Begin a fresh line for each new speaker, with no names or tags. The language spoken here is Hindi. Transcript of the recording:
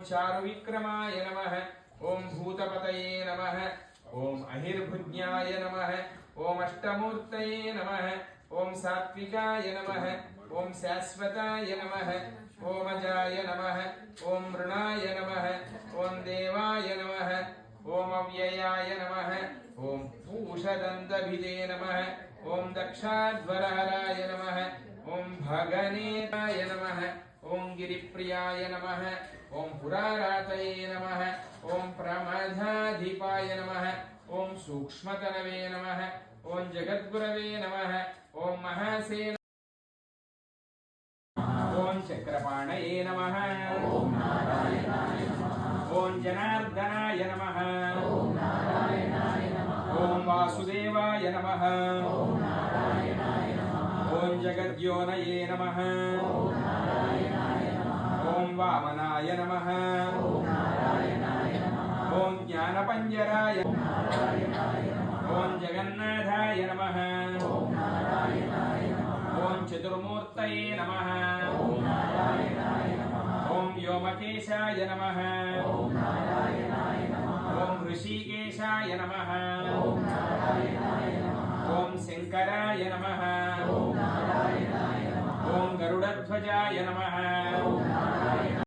चारुविक्रमाय नमः। ओम भूतपतये नमः। ओम अहिर्भुज्ञाय नमः। ओम अष्टमूर्तये नमः। ओम सात्विकाय नमः। ओम शाश्वताय नमः। ओम अजाय नमः। ओम मृणाय नमः। ओम देवाय नमः। ओम अव्ययाय नमः। ओम पूषदन्तभिदे नमः। ओम दक्षाध्वरहराय नमः। ओम भगनेताय नमः। ओम गिरिप्रियाय नमः। ओम पुरारातये नमः। ओम प्रमथाधिपाय नमः। ओम सूक्ष्मतनवे नमः। ओम जगद्गुरवे नमः। ओम महासेन ओम चक्रपाणये नमः। ओम जनार्दनाय नमः। ओम वासुदेवाय नमः। ओम जगद्योनये नमः। ओम वामनाय नमः। ओम ज्ञानपंजराय। ओम जगन्नाथाय नमः। ओम चतुर्मूर्तये नमः। ओम व्योमकेशाय नमः। ओम ऋषिकेशाय नमः। ओम शंकराय नमः। ओम गरुडध्वजाय नमः।